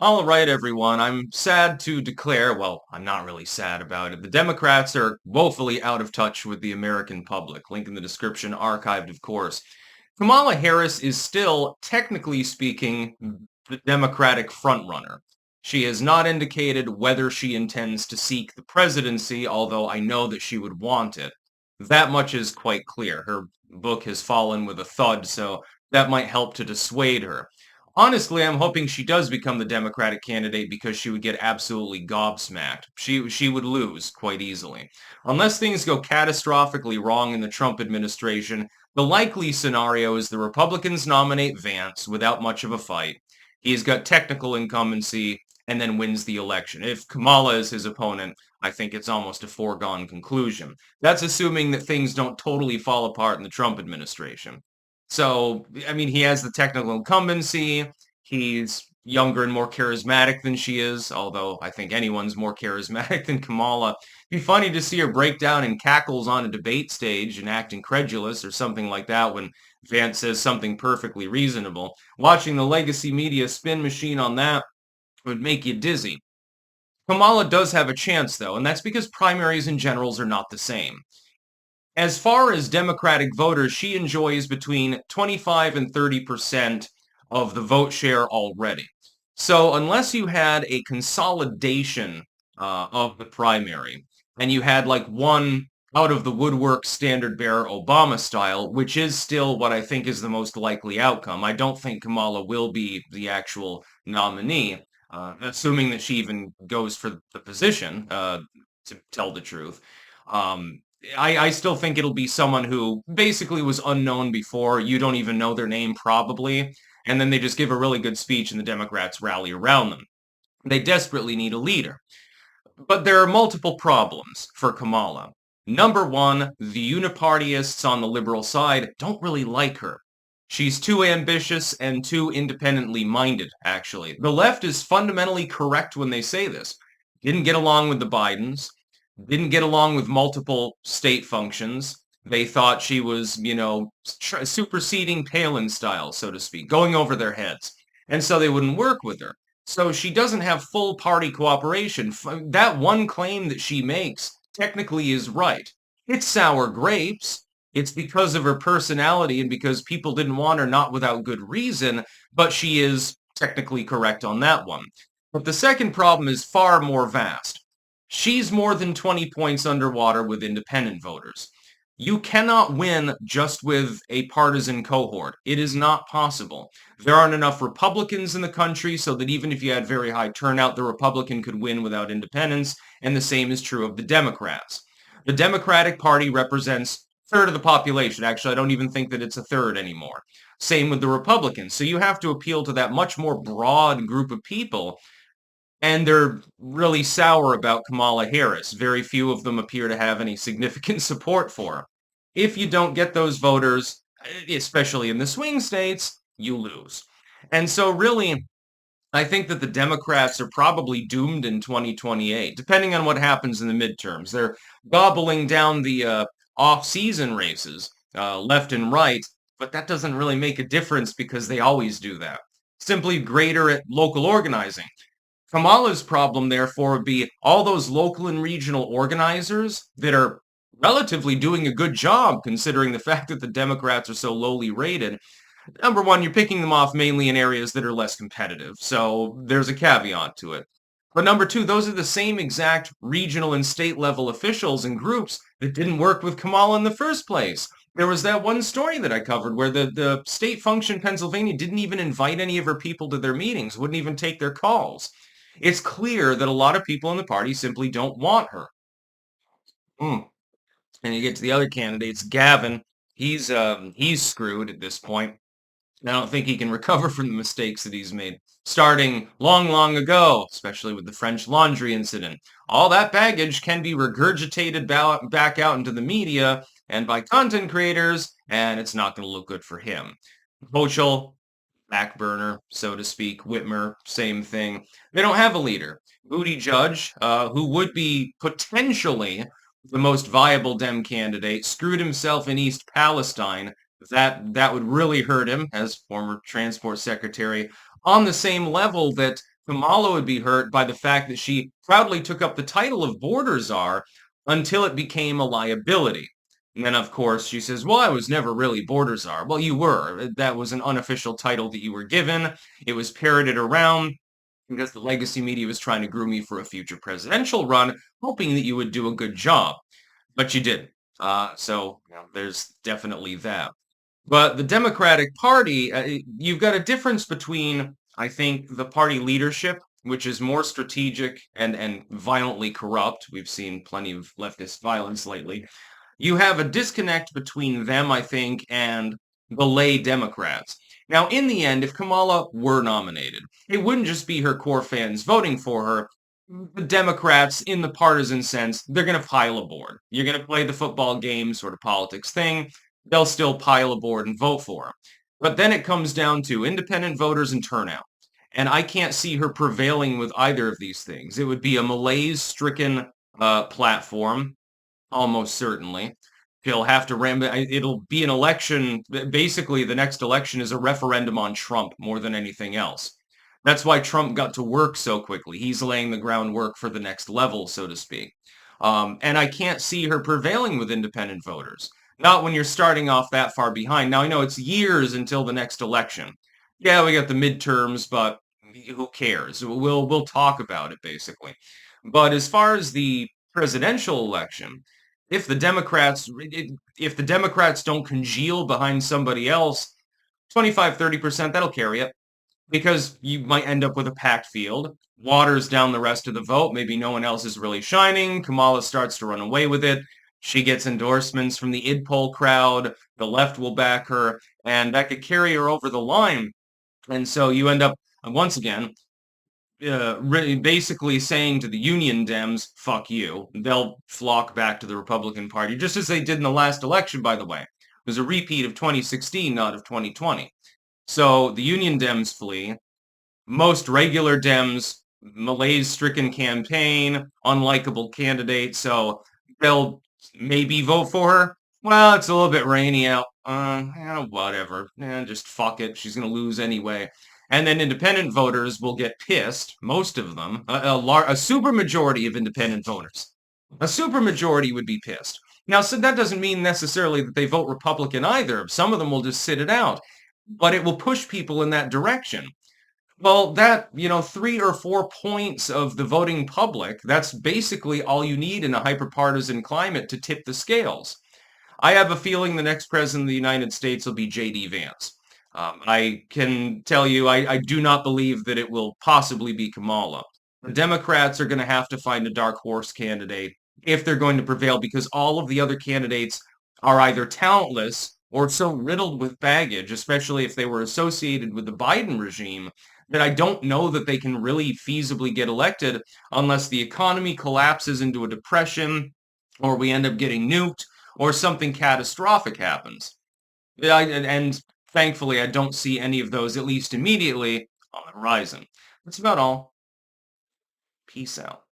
All right, everyone. I'm sad to declare, well, I'm not really sad about it. The Democrats are woefully out of touch with the American public. Link in the description, archived, of course. Kamala Harris is still, technically speaking, the Democratic frontrunner. She has not indicated whether she intends to seek the presidency, although I know that she would want it. That much is quite clear. Her book has fallen with a thud, so that might help to dissuade her. Honestly, I'm hoping she does become the Democratic candidate because she would get absolutely gobsmacked. She would lose quite easily. Unless things go catastrophically wrong in the Trump administration, the likely scenario is the Republicans nominate Vance without much of a fight. He's got technical incumbency and then wins the election. If Kamala is his opponent, I think it's almost a foregone conclusion. That's assuming that things don't totally fall apart in the Trump administration. So, I mean, he has the technical incumbency. He's younger and more charismatic than she is, although I think anyone's more charismatic than Kamala. It'd be funny to see her break down in cackles on a debate stage and act incredulous or something like that when Vance says something perfectly reasonable. Watching the legacy media spin machine on that would make you dizzy. Kamala does have a chance, though, and that's because primaries and generals are not the same. As far as Democratic voters, she enjoys between 25 and 30% of the vote share already. So unless you had a consolidation of the primary, and you had like one out of the woodwork standard bearer Obama style, which is still what I think is the most likely outcome. I don't think Kamala will be the actual nominee, assuming that she even goes for the position, to tell the truth. Um, I still think it'll be someone who basically was unknown before. You don't even know their name, probably. And then they just give a really good speech and the Democrats rally around them. They desperately need a leader. But there are multiple problems for Kamala. Number one, the unipartyists on the liberal side don't really like her. She's too ambitious and too independently minded, actually. The left is fundamentally correct when they say this. Didn't get along with the Bidens, didn't get along with multiple state functions. They thought she was, superseding Palin style, so to speak, going over their heads. And so they wouldn't work with her. So she doesn't have full party cooperation. That one claim that she makes technically is right. It's sour grapes. It's because of her personality and because people didn't want her, not without good reason, but she is technically correct on that one. But the second problem is far more vast. She's more than 20 points underwater with independent voters. You cannot win just with a partisan cohort. It is not possible. There aren't enough Republicans in the country so that even if you had very high turnout, the Republican could win without independents, and the same is true of the Democrats. The Democratic Party represents a third of the population. Actually, I don't even think that it's a third anymore. Same with the Republicans. So you have to appeal to that much more broad group of people, and they're really sour about Kamala Harris. Very few of them appear to have any significant support for her. If you don't get those voters, especially in the swing states, you lose. And so really, I think that the Democrats are probably doomed in 2028, depending on what happens in the midterms. They're gobbling down the off-season races left and right, but that doesn't really make a difference because they always do that. Simply greater at local organizing. Kamala's problem, therefore, would be all those local and regional organizers that are relatively doing a good job considering the fact that the Democrats are so lowly rated. Number one, you're picking them off mainly in areas that are less competitive, so there's a caveat to it. But number two, those are the same exact regional and state level officials and groups that didn't work with Kamala in the first place. There was that one story that I covered where the state function Pennsylvania didn't even invite any of her people to their meetings, wouldn't even take their calls. It's clear that a lot of people in the party simply don't want her. Mm. And you get to the other candidates, Gavin. He's screwed at this point. I don't think he can recover from the mistakes that he's made, starting long, long ago, especially with the French Laundry incident. All that baggage can be regurgitated back out into the media and by content creators, and it's not going to look good for him. Hochul, back burner, so to speak. Whitmer, same thing. They don't have a leader. Buttigieg, who would be potentially the most viable Dem candidate, screwed himself in East Palestine. That would really hurt him as former transport secretary, on the same level that Kamala would be hurt by the fact that she proudly took up the title of border czar until it became a liability. And then, of course, she says, well, I was never really border czar. Well, you were. That was an unofficial title that you were given. It was parroted around because the legacy media was trying to groom you for a future presidential run, hoping that you would do a good job. But you didn't. There's definitely that. But the Democratic Party, you've got a difference between, I think, the party leadership, which is more strategic and violently corrupt. We've seen plenty of leftist violence lately. You have a disconnect between them, I think, and the lay Democrats. Now, in the end, if Kamala were nominated, it wouldn't just be her core fans voting for her. The Democrats, in the partisan sense, they're going to pile aboard. You're going to play the football game sort of politics thing. They'll still pile aboard and vote for her. But then it comes down to independent voters and turnout. And I can't see her prevailing with either of these things. It would be a malaise-stricken platform, almost certainly. He'll have to it'll be an election. Basically, the next election is a referendum on Trump more than anything else. That's why Trump got to work so quickly. He's laying the groundwork for the next level, so to speak. And I can't see her prevailing with independent voters. Not when you're starting off that far behind. Now, I know it's years until the next election. Yeah, we got the midterms, but who cares? We'll talk about it, basically. But as far as the presidential election, if the Democrats if the Democrats don't congeal behind somebody else, 25-30%, that'll carry it because you might end up with a packed field. Waters down the rest of the vote. Maybe no one else is really shining. Kamala starts to run away with it. She gets endorsements from the id poll crowd. The left will back her, and that could carry her over the line. And so you end up, once again, basically saying to the Union Dems, fuck you. They'll flock back to the Republican Party, just as they did in the last election, by the way. It was a repeat of 2016, not of 2020. So the Union Dems flee. Most regular Dems, malaise-stricken campaign, unlikable candidate, so they'll maybe vote for her. Well, it's a little bit rainy out. Whatever. Just fuck it. She's going to lose anyway. And then independent voters will get pissed, most of them, a super majority of independent voters. A super majority would be pissed. Now, so that doesn't mean necessarily that they vote Republican either. Some of them will just sit it out. But it will push people in that direction. Well, 3 or 4 points of the voting public, that's basically all you need in a hyperpartisan climate to tip the scales. I have a feeling the next president of the United States will be J.D. Vance. I can tell you, I do not believe that it will possibly be Kamala. The Democrats are going to have to find a dark horse candidate if they're going to prevail because all of the other candidates are either talentless or so riddled with baggage, especially if they were associated with the Biden regime, that I don't know that they can really feasibly get elected unless the economy collapses into a depression or we end up getting nuked or something catastrophic happens. And thankfully, I don't see any of those, at least immediately, on the horizon. That's about all. Peace out.